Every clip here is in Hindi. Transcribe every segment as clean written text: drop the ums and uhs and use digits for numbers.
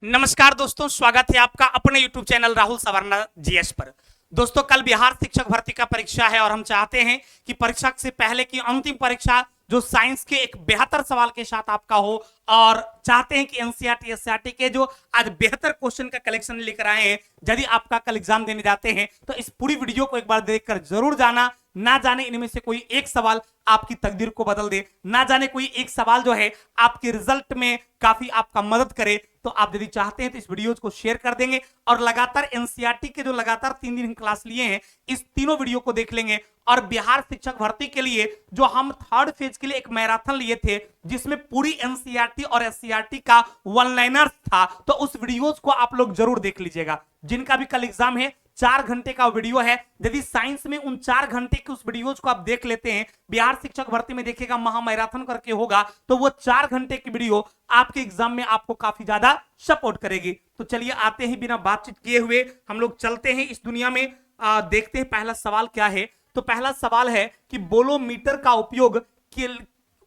नमस्कार दोस्तों, स्वागत है आपका अपने YouTube channel Rahul Savarna GS पर। दोस्तों, कल बिहार शिक्षक भर्ती का परीक्षा है और हम चाहते हैं कि परीक्षा से पहले की अंतिम परीक्षा जो साइंस के एक बेहतर सवाल के साथ आपका हो, और चाहते हैं कि एनसीईआरटी एससीईआरटी के जो आज बेहतर क्वेश्चन का कलेक्शन लेकर आए हैं। यदि आपका कल एग्जाम देने जाते हैं तो इस पूरी वीडियो को एक बार देखकर जरूर जाना। ना जाने इनमें से कोई एक सवाल आपकी तकदीर को बदल दे, ना जाने कोई एक सवाल जो है आपके रिजल्ट में काफी आपका मदद करे। तो आप यदि चाहते हैं तो इस वीडियो को शेयर कर देंगे और लगातार एनसीईआरटी के जो लगातार 3 दिन क्लास लिए हैं, इस तीनों वीडियो को देख लेंगे। और बिहार शिक्षक भर्ती के लिए जो हम थर्ड फेज के लिए एक मैराथन लिए थे, जिसमें पूरी एनसीईआरटी और एससीईआरटी का वन लाइनर था, तो उस वीडियोस को आप लोग जरूर देख लीजिएगा। जिनका भी कल एग्जाम है, 4 घंटे का वीडियो है। यदि साइंस में उन 4 घंटे के उस वीडियोज को आप देख लेते हैं, बिहार शिक्षक भर्ती में देखिएगा महा मैराथन करके होगा, तो वो 4 घंटे की वीडियो आपके एग्जाम में आपको काफी ज्यादा सपोर्ट करेगी। तो चलिए आते हैं, बिना बातचीत किए हुए हम लोग चलते हैं इस दुनिया में। देखते हैं पहला सवाल क्या है। तो पहला सवाल है कि बोलोमीटर का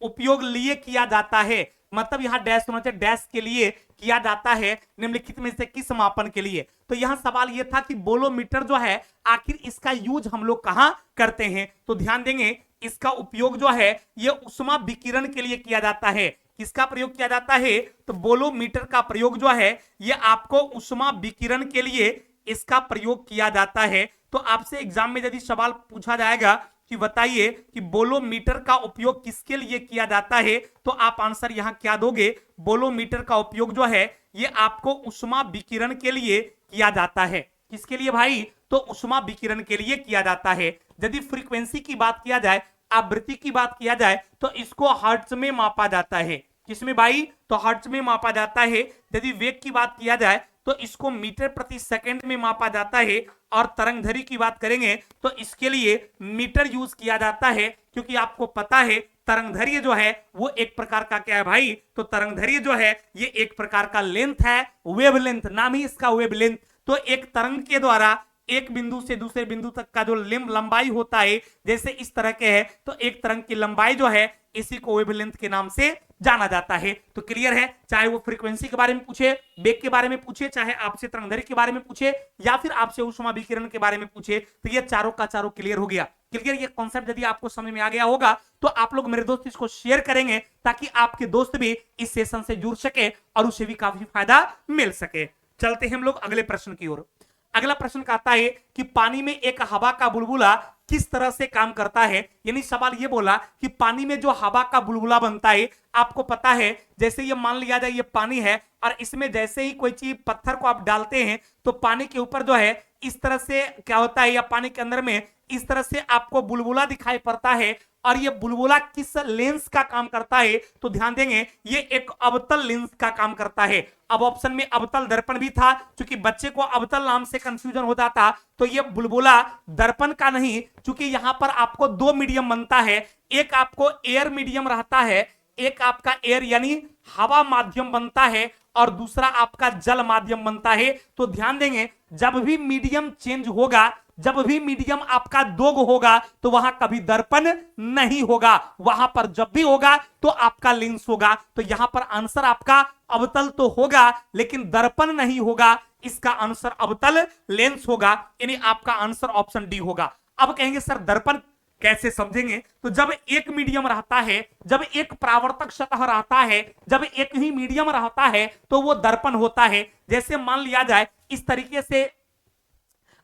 उपयोग लिए किया जाता है। मतलब यहां डैश होना चाहिए, डैश के लिए किया जाता है निम्नलिखित में से किस मापन के लिए। तो यहां सवाल यह था कि बोलोमीटर जो है आखिर इसका यूज हम लोग कहां करते हैं। तो ध्यान देंगे, इसका उपयोग जो है यह उष्मा विकिरण के लिए किया जाता है। किसका प्रयोग किया जाता है? तो बोलोमीटर का प्रयोग जो है यह आपको उष्मा विकिरण के लिए इसका प्रयोग किया जाता है। तो आपसे एग्जाम में यदि सवाल पूछा जाएगा कि बताइए कि बोलोमीटर का उपयोग किसके लिए किया जाता है, तो आप आंसर यहां क्या दोगे? बोलोमीटर का उपयोग जो है ये आपको उष्मा विकिरण के लिए किया जाता है। किसके लिए भाई? तो उष्मा विकिरण के लिए किया जाता है। यदि फ्रीक्वेंसी की बात किया जाए, आवृत्ति की बात किया जाए, तो इसको हर्ट्ज में मापा जाता है। किसमें भाई? तो हर्ट्ज में मापा जाता है। यदि वेग की बात किया जाए तो इसको मीटर प्रति सेकंड में मापा जाता है। और तरंगधरी की बात करेंगे तो इसके लिए मीटर यूज किया जाता है, क्योंकि आपको पता है तरंगधैर्य जो है वो एक प्रकार का क्या है भाई? तो तरंगधैर्य जो है ये एक प्रकार का लेंथ है, वेवलेंथ, नाम ही इसका वेवलेंथ। तो एक तरंग के द्वारा एक बिंदु से दूसरे बिंदु तक का जो लंबाई होता है, जैसे इस तरह के है, तो एक तरंग की लंबाई जो है इसी को वेवलेंथ के नाम से जाना जाता है। तो क्लियर है, चाहे वो फ्रीक्वेंसी के बारे में पूछे, वेग के बारे में पूछे, चाहे आपसे तरंगधैर्य के बारे में पूछे, या फिर आपसे उष्मा विकिरण के बारे में पूछे, तो ये चारों का चारों क्लियर हो गया। क्लियर, ये कॉन्सेप्ट यदि आपको समझ में आ गया होगा तो आप लोग मेरे दोस्त इसको शेयर करेंगे, ताकि आपके दोस्त भी इस सेशन से जुड़ सके और उसे भी काफी फायदा मिल सके। चलते हैं हम लोग अगले प्रश्न की ओर। अगला प्रश्न कहता है कि पानी में एक हवा का बुलबुला किस तरह से काम करता है। यानी सवाल ये बोला कि पानी में जो हवा का बुलबुला बनता है, आपको पता है जैसे ये मान लिया जाए ये पानी है, और इसमें जैसे ही कोई चीज पत्थर को आप डालते हैं तो पानी के ऊपर जो है इस तरह से क्या होता है, या पानी के अंदर में इस तरह से आपको बुलबुला दिखाई पड़ता है। और ये बुलबुला किस लेंस का काम करता है? तो ध्यान देंगे, ये एक अवतल लेंस का काम करता है। अब ऑप्शन में अवतल दर्पण भी था, क्योंकि बच्चे को अवतल नाम से कंफ्यूजन होता था, तो ये बुलबुला दर्पण का नहीं, क्योंकि यहां पर आपको 2 मीडियम बनता है। एक आपको एयर मीडियम रहता है, एक आपका एयर यानी हवा माध्यम बनता है, और दूसरा आपका जल माध्यम बनता है। तो ध्यान देंगे, जब भी मीडियम चेंज होगा, जब भी मीडियम आपका 2 होगा, तो वहां कभी दर्पण नहीं होगा। वहां पर जब भी होगा तो आपका लेंस होगा। तो यहां पर आंसर आपका अवतल तो होगा, लेकिन दर्पण नहीं होगा। इसका आंसर अवतल लेंस होगा, यानी आपका आंसर ऑप्शन डी होगा। अब कहेंगे सर दर्पण कैसे समझेंगे? तो जब एक मीडियम रहता है, जब एक परावर्तक सतह रहता है, जब एक ही मीडियम रहता है, तो वो दर्पण होता है। जैसे मान लिया जाए इस तरीके से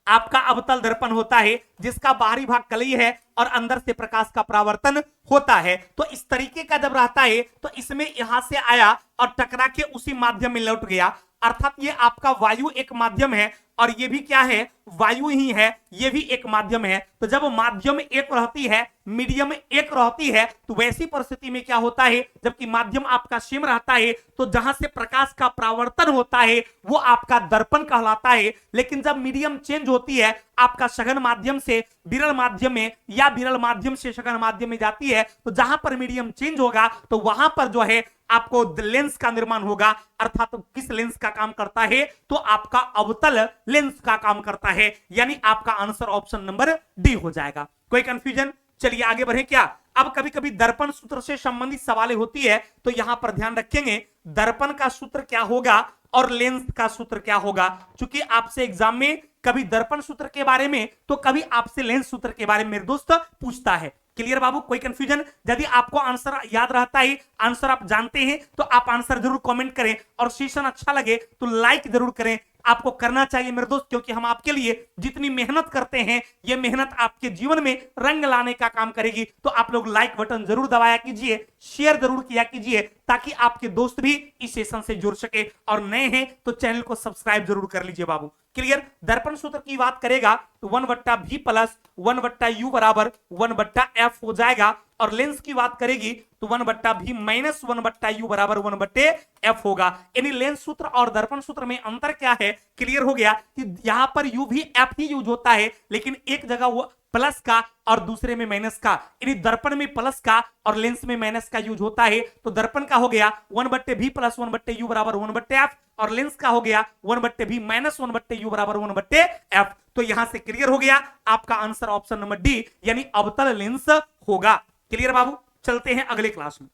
आपका अवतल दर्पण होता है, जिसका बाहरी भाग कलई है और अंदर से प्रकाश का परावर्तन होता है। तो इस तरीके का जब रहता है तो इसमें यहां से आया और टकरा के उसी माध्यम में लौट गया, अर्थात ये आपका वायु एक माध्यम है, और ये भी क्या है? वायु ही है, ये भी एक माध्यम है। तो जब माध्यम एक रहती है, मीडियम एक रहती है, तो वैसी परिस्थिति में क्या होता है, जबकि माध्यम आपका सेम रहता है, तो जहां से प्रकाश का परावर्तन होता है वो आपका दर्पण कहलाता है। लेकिन जब मीडियम चेंज होती है, आपका सघन माध्यम से विरल माध्यम में, या विरल माध्यम से सघन माध्यम में जाती है, तो जहां पर मीडियम चेंज होगा तो वहां पर जो है आपको लेंस का निर्माण होगा। अर्थात तो किस लेंस का काम करता है? तो आपका अवतल लेंस का काम करता है, यानी आपका आंसर ऑप्शन नंबर डी हो जाएगा। कोई कंफ्यूजन? चलिए आगे बढ़े क्या। अब कभी कभी दर्पण सूत्र से संबंधित सवालें होती है, तो यहां पर ध्यान रखेंगे दर्पण का सूत्र क्या होगा और लेंस का सूत्र क्या होगा। चूंकि आपसे एग्जाम में कभी दर्पण सूत्र के बारे में तो कभी आपसे लेंस सूत्र के बारे में मेरे दोस्त पूछता है। क्लियर बाबू, कोई कंफ्यूजन? यदि आपको आंसर याद रहता है, आंसर आप जानते हैं, तो आप आंसर जरूर कमेंट करें और सेशन अच्छा लगे तो लाइक जरूर करें। आपको करना चाहिए मेरे दोस्त, क्योंकि हम आपके लिए जितनी मेहनत करते हैं ये मेहनत आपके जीवन में रंग लाने का काम करेगी। तो आप लोग लाइक बटन जरूर दबाया कीजिए, शेयर जरूर किया कीजिए, ताकि आपके दोस्त भी इस सेशन से जुड़ सके। और नए हैं तो चैनल को सब्सक्राइब जरूर कर लीजिए बाबू। क्लियर? दर्पण सूत्र की बात करेगा तो 1/v प्लस 1/u बराबर 1/f हो जाएगा। और लेंस की बात करेगी तो 1/v माइनस 1/u बराबर 1/f होगा। यानी लेंस सूत्र और दर्पण सूत्र में अंतर क्या है, क्लियर हो गया कि यहां पर u भी f ही यूज होता है, लेकिन एक जगह वो प्लस का और दूसरे में माइनस का। यानी दर्पण में प्लस का और लेंस में माइनस का यूज होता है। तो दर्पण का हो गया 1/v प्लस 1/u बराबर 1/f और लेंस का हो गया 1/v माइनस 1/u बराबर 1/f। तो यहां से क्लियर हो गया, आपका आंसर ऑप्शन नंबर डी यानी अवतल लेंस होगा। क्लियर बाबू? चलते हैं अगले क्लास में।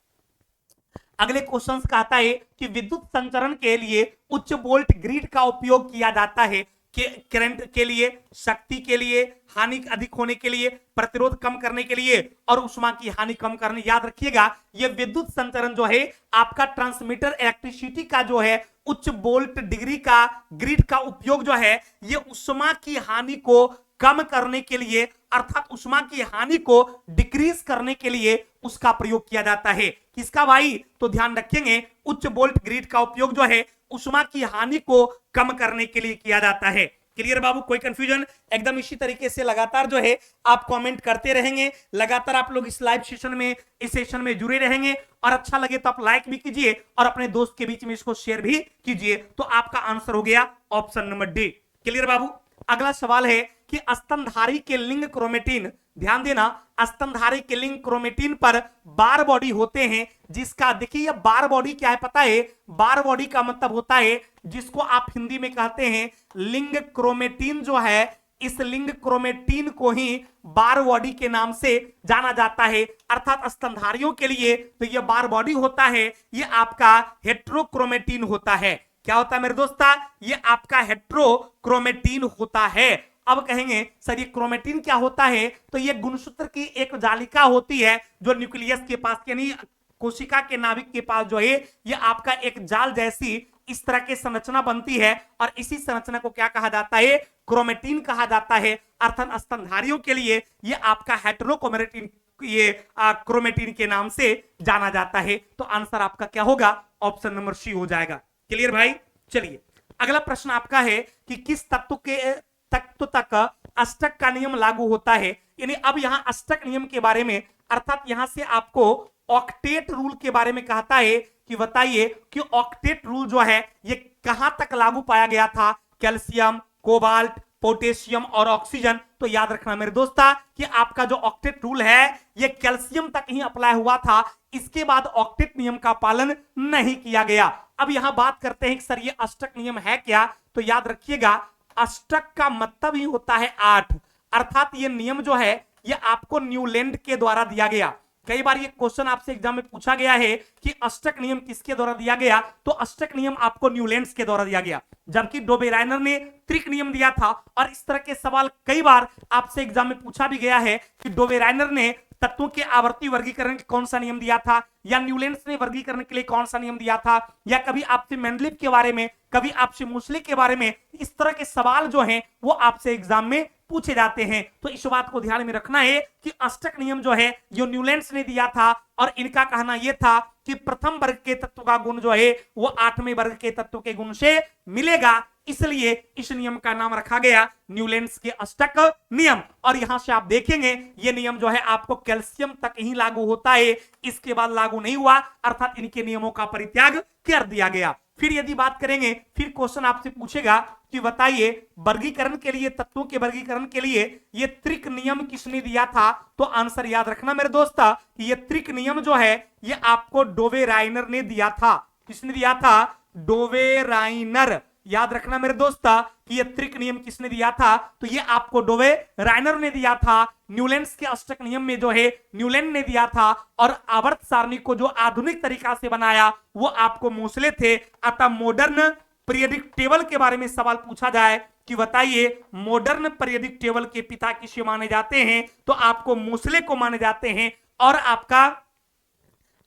अगले क्वेश्चन कहता है कि विद्युत संचरण के लिए उच्च वोल्ट ग्रिड का उपयोग किया जाता है कि करंट के लिए, शक्ति के लिए, हानि अधिक होने के लिए, प्रतिरोध कम करने के लिए और उष्मा की हानि कम करने। याद रखिएगा ये विद्युत संचरण जो है आपका ट्रांसमीटर इलेक्ट्रिसिटी का जो है उच्च वोल्ट डिग्री का ग्रिड का उपयोग जो है ये उष्मा की हानि को कम करने के लिए, अर्थात उष्मा की हानि को डिक्रीज करने के लिए उसका प्रयोग किया जाता है। किसका भाई? तो ध्यान रखेंगे उच्च वोल्ट ग्रिड का उपयोग जो है उष्मा की हानि को कम करने के लिए किया जाता है। क्लियर बाबू? कोई कंफ्यूजन? एकदम इसी तरीके से लगातार जो है आप कमेंट करते रहेंगे, लगातार आप लोग इस लाइव सेशन में, इस सेशन में जुड़े रहेंगे और अच्छा लगे तो आप लाइक भी कीजिए और अपने दोस्त के बीच में इसको शेयर भी कीजिए। तो आपका आंसर हो गया ऑप्शन नंबर डी। क्लियर बाबू? अगला सवाल है कि स्तनधारी के लिंग क्रोमेटिन, ध्यान देना, स्तनधारी के लिंग क्रोमेटिन पर बार बॉडी होते हैं, जिसका देखिए ये बार बॉडी क्या है पता है? बार बॉडी का मतलब होता है जिसको आप हिंदी में कहते हैं लिंग क्रोमेटिन जो है, इस लिंग क्रोमेटिन को ही बार बॉडी के नाम से जाना जाता है। अर्थात स्तनधारियों के लिए तो ये बार बॉडी होता है, ये आपका हेट्रोक्रोमेटिन होता है। क्या होता है मेरे दोस्ता? ये आपका हेट्रोक्रोमेटिन होता है। अब कहेंगे सर ये क्रोमेटिन क्या होता है? तो ये गुणसूत्र की एक जालिका होती है जो न्यूक्लियस के पास यानी कोशिका के नाभिक के पास जो है ये आपका एक जाल जैसी इस तरह की संरचना बनती है और इसी संरचना को क्या कहा जाता है? क्रोमेटिन कहा जाता है। अर्थात स्तनधारियों के लिए ये आपका हेट्रोक्रोमेटिन, ये क्रोमेटिन के नाम से जाना जाता है। तो आंसर आपका क्या होगा? ऑप्शन नंबर सी हो जाएगा। क्लियर भाई? चलिए अगला प्रश्न आपका है कि किस तत्व तक अष्टक का नियम लागू होता है। यानी अब यहां अष्टक नियम के बारे में, अर्थात यहां से आपको ऑक्टेट रूल के बारे में कहता है कि बताइए कि ऑक्टेट रूल जो है ये कहां तक लागू पाया गया था? कैल्शियम, कोबाल्ट, पोटेशियम और ऑक्सीजन। तो याद रखना मेरे दोस्ता कि आपका जो ऑक्टेट रूल है ये कैल्शियम तक ही अप्लाई हुआ था, इसके बाद ऑक्टेट नियम का पालन नहीं किया गया। अब यहां बात करते हैं कि सर ये अष्टक नियम है क्या? तो याद रखिएगा अष्टक का मतलब ही होता है 8, अर्थात ये नियम जो है ये आपको न्यूलैंड के द्वारा दिया गया। कई बार ये क्वेश्चन आपसे एग्जाम में पूछा गया है कि अष्टक नियम किसके द्वारा दिया गया? तो अष्टक नियम आपको न्यूलैंड के द्वारा दिया गया, जबकि डोबेराइनर ने त्रिक नियम दिया था। और इस तरह के सवाल कई बार आपसे एग्जाम में पूछा भी गया है कि डोबेराइनर ने तत्वों के आवर्ती वर्गीकरण के कौन सा नियम दिया था, या न्यूलैंड ने वर्गीकरण के लिए कौन सा नियम दिया था, या कभी आपसे मेंडलीव के बारे में, कभी आपसे मोसले के बारे में। इस तरह के सवाल जो हैं वो आपसे एग्जाम में पूछे जाते हैं। तो इस बात को ध्यान में रखना है कि अष्टक नियम जो है जो न्यूलैंड ने दिया था और इनका कहना यह था कि प्रथम वर्ग के तत्व का गुण जो है वो आठवें वर्ग के तत्व के गुण से मिलेगा, इसलिए इस नियम का नाम रखा गया न्यूलैंड के अष्टक नियम। और यहां से आप देखेंगे ये नियम जो है आपको कैल्शियम तक ही लागू होता है, इसके बाद लागू नहीं हुआ, अर्थात इनके नियमों का परित्याग कर दिया गया। फिर यदि बात करेंगे, फिर क्वेश्चन आपसे पूछेगा कि बताइए वर्गीकरण के लिए, तत्वों के वर्गीकरण के लिए ये त्रिक नियम किसने दिया था? तो आंसर याद रखना मेरे दोस्त कि ये त्रिक नियम जो है ये आपको डोबेराइनर ने दिया था। किसने दिया था? डोबेराइनर। याद रखना मेरे दोस्त कि ये त्रिक नियम किसने दिया था? तो ये आपको डोबेराइनर ने दिया था। न्यूलैंड के अष्टक नियम में जो है न्यूलैंड ने दिया था, और आवर्त सारणी को जो आधुनिक तरीका से बनाया वो आपको मोसले थे। अतः मॉडर्न पीरियडिक टेबल के बारे में सवाल पूछा जाए कि बताइए मॉडर्न पीरियडिक टेबल के पिता किसे माने जाते हैं, तो आपको मोसले को माने जाते हैं। और आपका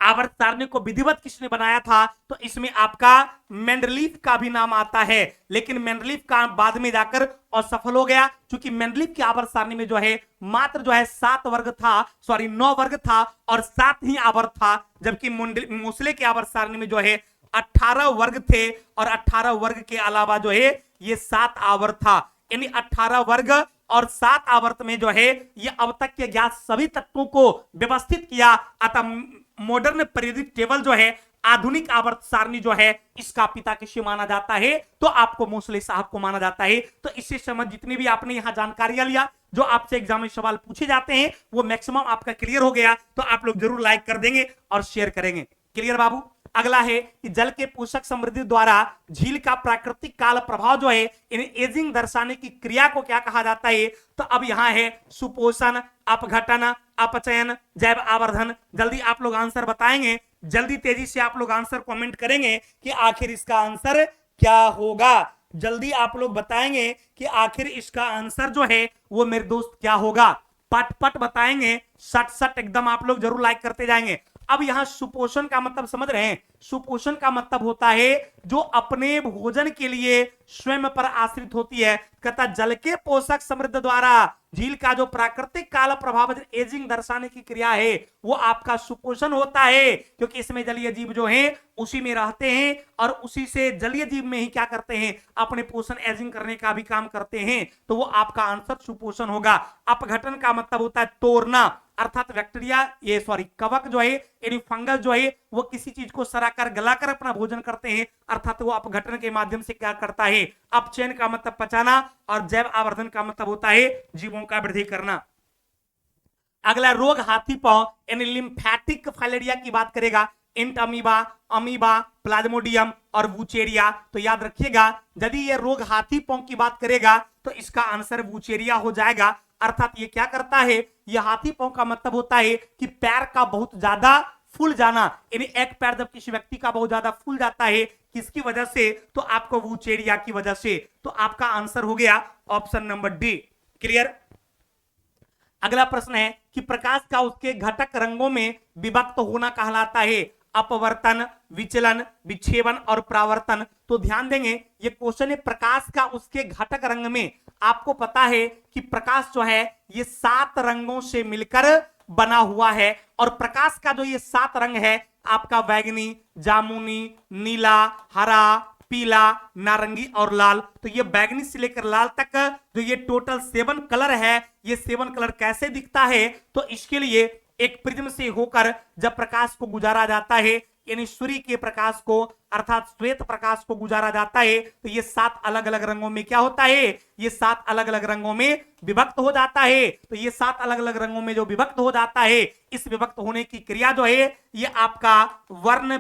आवर्त सारणी को विधिवत किसने बनाया था, तो इसमें आपका मेंडलीफ का भी नाम आता है, लेकिन मेंडलीफ का बाद में जाकर असफल हो गया, क्योंकि मेंडलीफ की आवर्त सारणी में जो है मात्र जो है 7 वर्ग था, सॉरी 9 वर्ग था और 7 ही आवर्त था, जबकि मोसले की आवर्त सारणी में जो है 18 वर्ग थे और 18 वर्ग के अलावा जो है ये 7 आवर्त था। यानी 18 वर्ग और 7 आवर्त में जो है ये अब तक के ज्ञात सभी तत्वों को व्यवस्थित किया। अतः मॉडर्न पीरियडिक टेबल जो है, आधुनिक आवर्त सारणी जो है, इसका पिता किसे माना जाता है, तो आपको मोसले साहब को माना जाता है। तो इससे समझ जितनी भी आपने यहां जानकारियां लिया, जो आपसे एग्जाम में सवाल पूछे जाते हैं, वो मैक्सिमम आपका क्लियर हो गया। तो आप लोग जरूर लाइक कर देंगे और शेयर करेंगे। क्लियर बाबू। अगला है कि जल के पोषक समृद्धि द्वारा झील का प्राकृतिक काल प्रभाव जो है, इन एजिंग दर्शाने की क्रिया को क्या कहा जाता है, तो अब यहां है सुपोषण, अपघटन, अपचयन, जैव आवर्धन। जल्दी आप लोग आंसर बताएंगे, जल्दी तेजी से आप लोग आंसर कमेंट करेंगे कि आखिर इसका आंसर क्या होगा। जल्दी आप लोग बताएंगे कि आखिर इसका आंसर जो है वो मेरे दोस्त क्या होगा। पट पट बताएंगे, सट सट एकदम आप लोग जरूर लाइक करते जाएंगे। अब यहां सुपोषण का मतलब समझ रहे हैं, सुपोषण का मतलब होता है जो अपने भोजन के लिए स्वयं पर आश्रित होती है। कहता जल के पोषक समृद्ध द्वारा झील का जो प्राकृतिक काल प्रभाव एजिंग दर्शाने की क्रिया है, वो आपका सुपोषण होता है, क्योंकि इसमें जलीय जीव जो हैं उसी में रहते हैं और उसी से जलीय जीव में ही क्या करते हैं, अपने पोषण एजिंग करने का भी काम करते हैं। तो वो आपका आंसर सुपोषण होगा। अपघटन का मतलब होता है तोड़ना, अर्थात बैक्टीरिया ये सॉरी कवक जो है यानी फंगस जो है वो किसी चीज को सराकर गलाकर अपना भोजन करते हैं, अर्थात वो अपघटन के माध्यम से क्या करता है, अपचयन का मतलब पचाना और जैव आवर्धन का मतलब होता है जीवों का वृद्धि करना। अगला रोग हाथी पांव यानी लिम्फेटिक फाइलेरिया की बात करेगा। इंट अमीबा, अमीबा, प्लाज्मोडियम और वूचेरिया। तो याद रखिएगा यदि ये रोग हाथी पांव की बात करेगा तो इसका आंसर वूचेरिया हो जाएगा। अर्थात ये क्या करता है, ये हाथी पांव का मतलब होता है कि पैर का बहुत ज्यादा फूल जाना, यानी एक पैर जब किसी व्यक्ति का बहुत ज्यादा फूल जाता है, किसकी वजह से, तो आपको वूचेरिया की वजह से। तो आपका आंसर हो गया ऑप्शन नंबर डी। क्लियर। अगला प्रश्न है कि प्रकाश का उसके घटक रंगों में विभक्त होना कहलाता है अपवर्तन, विचलन, विक्षेपण और परावर्तन। तो ध्यान देंगे ये क्वेश्चन है प्रकाश का उसके घटक रंग में। आपको पता है कि प्रकाश जो है ये 7 रंगों से मिलकर बना हुआ है, और प्रकाश का जो ये 7 रंग है आपका बैगनी, जामुनी, नीला, हरा, पीला, नारंगी और लाल। तो ये बैगनी से लेकर लाल तक जो ये टोटल 7 कलर है, ये 7 कलर कैसे दिखता है, तो इसके लिए एक प्रिज्म से होकर जब प्रकाश को गुजारा जाता है, यानी सूर्य के प्रकाश को अर्थात श्वेत प्रकाश को गुजारा जाता है, तो ये 7 अलग अलग रंगों में क्या होता है, ये 7 अलग अलग रंगों में विभक्त हो जाता है। तो ये 7 अलग अलग रंगों में जो विभक्त हो जाता है, इस विभक्त होने की क्रिया जो है ये आपका वर्ण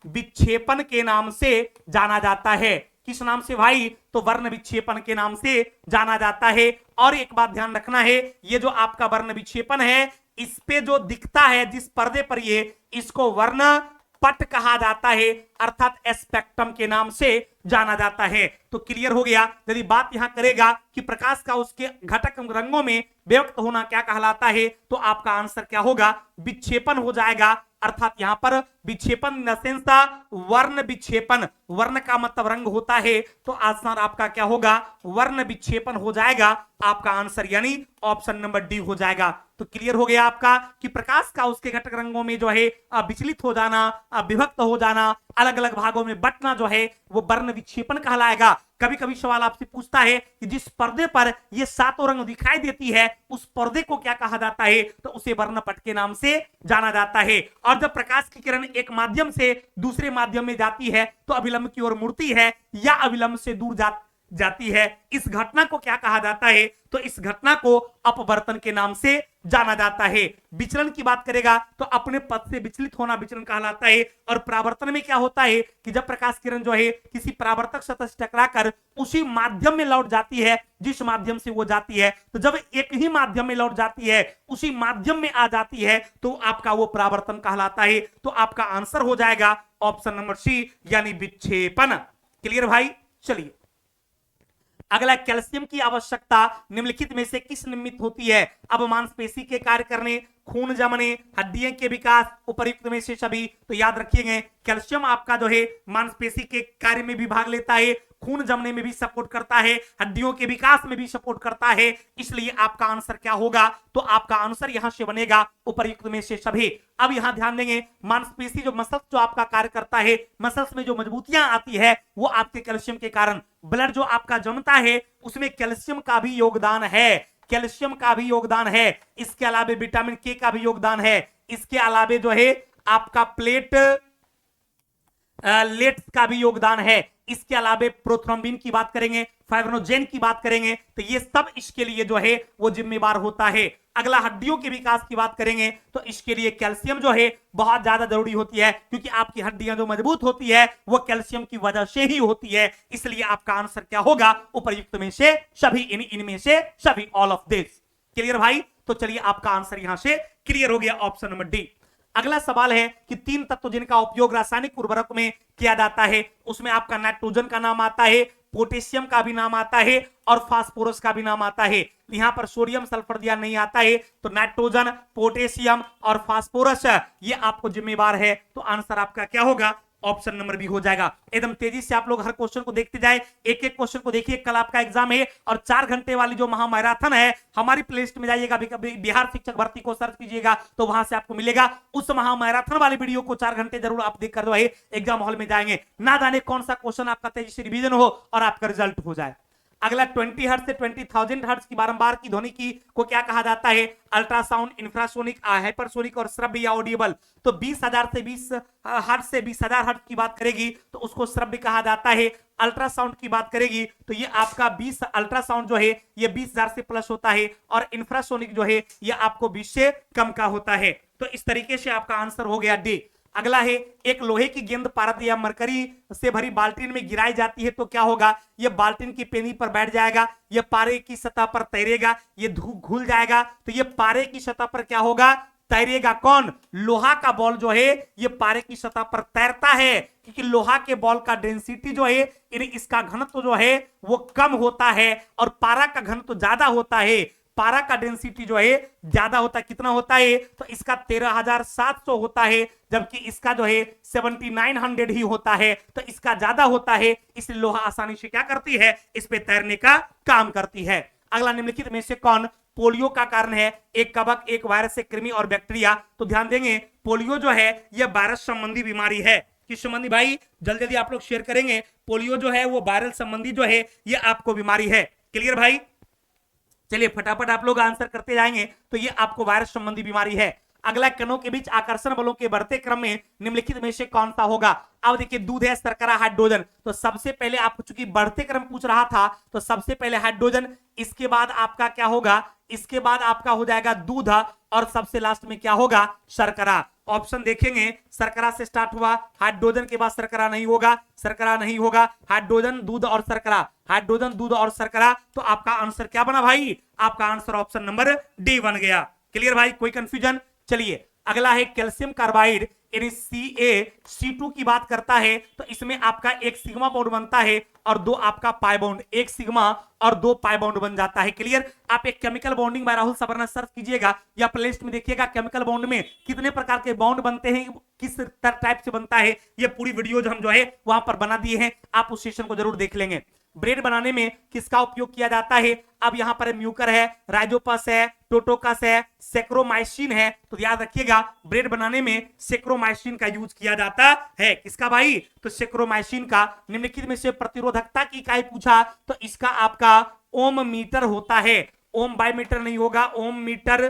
विक्षेपण के नाम से जाना जाता है। किस नाम से भाई, तो वर्ण विक्षेपण के नाम से जाना जाता है। और एक बात ध्यान रखना है, ये जो आपका वर्ण विक्षेपण है, इस पे जो दिखता है जिस पर्दे पर ये, इसको वर्ण पट कहा जाता है, अर्थात स्पेक्ट्रम के नाम से जाना जाता है। तो क्लियर हो गया। यदि बात यहां करेगा कि प्रकाश का उसके घटक रंगों में व्यक्त होना क्या कहलाता है, तो आपका आंसर क्या होगा, विक्षेपण हो जाएगा। अर्थात यहां पर विक्षेपण वर्ण विक्षेपण, वर्ण का मतलब रंग होता है, तो आंसर आपका क्या होगा, वर्ण विक्षेपण हो जाएगा आपका आंसर, यानी ऑप्शन नंबर डी हो जाएगा। तो क्लियर हो गया आपका कि प्रकाश का उसके घटक रंगों में जो है विचलित हो जाना, विभक्त हो जाना, अलग अलग भागों में बंटना जो है वो वर्ण विक्षेपण कहलाएगा। कभी कभी सवाल आपसे पूछता है कि जिस पर्दे पर ये 7 रंग दिखाई देती है उस पर्दे को क्या कहा जाता है, तो उसे वर्णपट के नाम से जाना जाता है। और जब प्रकाश की किरण एक माध्यम से दूसरे माध्यम में जाती है तो अभिलंब की ओर मुड़ती है या अभिलंब से दूर जाती है। इस घटना को क्या कहा जाता है? तो इस घटना को अपवर्तन के नाम से जाना जाता है। विचलन की बात करेगा तो अपने पथ से विचलित होना विचलन कहलाता है। और परावर्तन में क्या होता है कि जब प्रकाश किरण जो है किसी परावर्तक सतह से टकराकर उसी माध्यम में लौट जाती है जिस माध्यम से वो जाती है, तो जब एक ही माध्यम में लौट जाती है, उसी माध्यम में आ जाती है, तो आपका वो परावर्तन कहलाता है। तो आपका आंसर हो जाएगा ऑप्शन नंबर सी, यानी विक्षेपण। क्लियर भाई? चलिए अगला, कैल्शियम की आवश्यकता निम्नलिखित में से किस निमित्त होती है? अब मांसपेशी के कार्य करने, खून जमने, हड्डियों के विकास, उपर्युक्त में से सभी। तो याद रखिएगा कैल्शियम आपका जो है मांसपेशी के कार्य में भी भाग लेता है, खून जमने में भी सपोर्ट करता है, हड्डियों के विकास में भी सपोर्ट करता है। इसलिए आपका आंसर क्या होगा? तो आपका आंसर यहां से बनेगा उपर्युक्त में से सभी। अब यहां ध्यान देंगे, मांसपेशी जो मसल्स जो आपका कार्य करता है, मसल्स में जो मजबूतियां आती है वो आपके कैल्शियम के कारण। ब्लड जो आपका जमता है उसमें कैल्शियम का भी योगदान है, कैल्शियम का भी योगदान है। इसके अलावा विटामिन के का भी योगदान है। इसके अलावा जो है आपका लेट्स का भी योगदान है। इसके अलावा प्रोथ्रोम्बिन की बात करेंगे, फाइब्रोनोजेन की बात करेंगे, तो ये सब इसके लिए जो है वो जिम्मेवार होता है। अगला, हड्डियों के विकास की बात करेंगे तो इसके लिए कैल्शियम जो है बहुत ज्यादा जरूरी होती है, क्योंकि आपकी हड्डियां जो मजबूत होती है वो कैल्शियम की वजह से ही होती है। इसलिए आपका आंसर क्या होगा? उपर्युक्त में से सभी, इनमें से सभी, ऑल ऑफ दिस। क्लियर भाई? तो चलिए आपका आंसर यहां से क्लियर हो गया, ऑप्शन नंबर डी। अगला सवाल है कि 3 तत्व जिनका उपयोग रासायनिक उर्वरक में किया जाता है, उसमें आपका नाइट्रोजन का नाम आता है, पोटेशियम का भी नाम आता है और फास्फोरस का भी नाम आता है। यहां पर सोडियम सल्फर दिया नहीं आता है, तो नाइट्रोजन, पोटेशियम और फास्फोरस ये आपको जिम्मेवार है। तो आंसर आपका क्या होगा? ऑप्शन नंबर बी हो जाएगा। एकदम तेजी से आप लोग हर क्वेश्चन को देखते जाए, एक एक क्वेश्चन को देखिए। कल आपका एग्जाम है और 4 घंटे वाली जो महामैराथन है, हमारी प्लेलिस्ट में जाइएगा, बिहार शिक्षक भर्ती को सर्च कीजिएगा तो वहां से आपको मिलेगा। उस महामैराथन वाली वीडियो को 4 घंटे जरूर आप देखकर जो है एग्जाम हॉल में जाएंगे, ना जाने कौन सा क्वेश्चन आपका तेजी से रिवीजन हो और आपका रिजल्ट हो जाए। अगला, 20 हर्ट्ज से 20,000 हर्ट्ज की बारंबार की ध्वनि की को क्या कहा जाता है? अल्ट्रासाउंड, इंफ्रासोनिक, हाइपरसोनिक और श्रव्य या ऑडिबल। तो 20,000 से 20 हर्ट्ज से 20,000 हर्ट्ज की बात करेगी तो उसको श्रव्य कहा जाता है। अल्ट्रासाउंड की बात करेगी तो ये आपका 20 अल्ट्रासाउंड जो है ये 20,000 से प्लस होता है, और इंफ्रासोनिक जो है ये आपको 20 से कम का होता है। तो इस तरीके से आपका आंसर हो गया डी। अगला है, एक लोहे की गेंद पारद या मरकरी से भरी बाल्टीन में गिराई जाती है तो क्या होगा? ये बाल्टीन की पेनी पर बैठ जाएगा, ये पारे की सतह पर तैरेगा, ये घुल जाएगा, तो ये पारे की सतह पर क्या होगा? तैरेगा। कौन? लोहा का बॉल जो है ये पारे की सतह पर तैरता है, क्योंकि लोहा के बॉल का डेंसिटी जो है, इसका घनत्व जो है वो कम होता है और पारा का घनत्व ज्यादा होता है। पारा का डेंसिटी जो है ज्यादा होता है, कितना होता है? तो इसका 13,700 होता है, जबकि इसका जो है 7,900 ही होता है, तो इसका ज्यादा होता है। इसलिए लोहा आसानी से क्या करती है? इस पे तैरने का काम करती है। अगला, निम्नलिखित में से कौन पोलियो का कारण है? एक कवक, एक वायरस, एक कृमि और बैक्टीरिया। तो ध्यान देंगे, पोलियो जो है यह वायरस संबंधी बीमारी है। किस संबंधी भाई? जल्दी जल्दी आप लोग शेयर करेंगे। पोलियो जो है वो वायरल संबंधी जो है ये आपको बीमारी है। क्लियर भाई? चलिए फटाफट आप लोग आंसर करते जाएंगे। तो ये आपको वायरस संबंधी बीमारी है। अगला, कणों के बीच आकर्षण बलों के बढ़ते क्रम में निम्नलिखित में से कौन सा होगा? अब देखिए, दूध है, शर्करा, हाइड्रोजन। तो सबसे पहले आपको चूंकि बढ़ते क्रम पूछ रहा था तो सबसे पहले हाइड्रोजन, इसके बाद आपका क्या होगा? इसके बाद आपका हो जाएगा दूध, और सबसे लास्ट में क्या होगा? शर्करा। ऑप्शन देखेंगे, शर्करा से स्टार्ट हुआ, हाइड्रोजन के बाद शर्करा नहीं होगा, शर्करा नहीं होगा, हाइड्रोजन, दूध और शर्करा, हाइड्रोजन, दूध और शर्करा। तो आपका आंसर क्या बना भाई? आपका आंसर ऑप्शन नंबर डी बन गया। क्लियर भाई? कोई कंफ्यूजन? चलिए अगला है कैल्शियम कार्बाइड, यानी CaC2 की बात करता है तो इसमें आपका एक सिग्मा बॉन्ड बनता है और 2 आपका पाई बॉन्ड, एक सिग्मा और 2 पाई बॉन्ड बन जाता है। क्लियर? आप एक chemical bonding by Rahul Savarna search कीजिएगा या प्लेलिस्ट में देखिएगा केमिकल बॉन्ड में कितने प्रकार के बॉन्ड बनते हैं, किस टाइप से बनता है, ये पूरी वीडियोज हम जो है वहां पर बना दिए हैं, आप उस सेशन को जरूर देख लेंगे। ब्रेड बनाने में किसका उपयोग किया जाता है? अब यहां पर म्यूकर है, राइजोपस है, टोटोकस है, सेक्रोमाइसिन है। तो याद रखिएगा ब्रेड बनाने में सेक्रोमाइसिन का यूज किया जाता है। किसका भाई? तो सेक्रोमाइसिन का। निम्नलिखित में से प्रतिरोधकता की इकाई पूछा तो इसका आपका ओम मीटर होता है। ओम बाय मीटर नहीं होगा, ओम मीटर,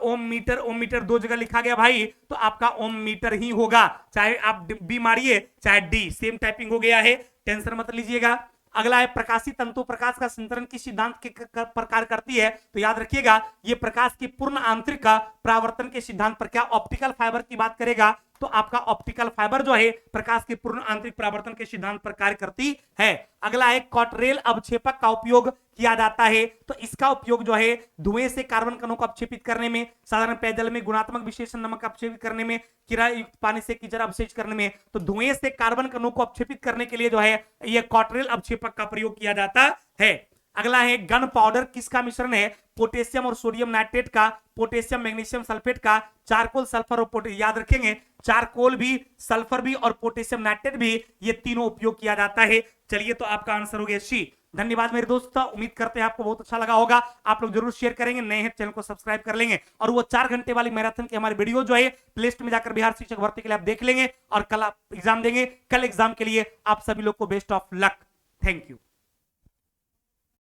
ओम मीटर, ओम मीटर 2 जगह लिखा गया भाई, तो आपका ओम मीटर ही होगा। चाहे आप बी मारिए चाहे डी, सेम टाइपिंग हो गया है, टेंशन मत लीजिएगा। अगला है प्रकाशी तंतु प्रकाश का संचरण किस सिद्धांत के पर कार्य करती है? तो याद रखिएगा ये प्रकाश की पूर्ण आंतरिक का परावर्तन के सिद्धांत पर, क्या ऑप्टिकल फाइबर की बात करेगा तो आपका ऑप्टिकल फाइबर जो है प्रकाश के पूर्ण आंतरिक परावर्तन के सिद्धांत पर कार्य करती है। अगला है कॉटरेल अवक्षेपक का उपयोग किया जाता है, तो इसका उपयोग जो है धुएं से कार्बन कणों को अवक्षेपित करने में, साधारण पेयजल में गुणात्मक विशेषण नमक अवक्षेपित करने में, कीड़ा युक्त पानी से कीचड़ अवशेष करने में, तो धुएं से कार्बन कणों को अवक्षेपित करने के लिए जो है यह कॉटरेल अवक्षेपक का प्रयोग किया जाता है। अगला है गन पाउडर किसका मिश्रण है? पोटेशियम और सोडियम नाइट्रेट का, पोटेशियम मैग्नीशियम सल्फेट का, चारकोल सल्फर और पोटेशियम, याद रखेंगे चारकोल भी, सल्फर भी और पोटेशियम नाइट्रेट भी, ये तीनों उपयोग किया जाता है। चलिए तो आपका आंसर हो गया सी। धन्यवाद मेरे दोस्तों, उम्मीद करते हैं आपको बहुत अच्छा लगा होगा। आप लोग जरूर शेयर करेंगे, नए हैं चैनल को सब्सक्राइब कर लेंगे और वो 4 घंटे वाली मैराथन की हमारी वीडियो जो है प्ले लिस्ट में जाकर बिहार शिक्षक भर्ती के लिए आप देख लेंगे और कल आप एग्जाम देंगे। कल एग्जाम के लिए आप सभी लोग को best of luck. Thank you.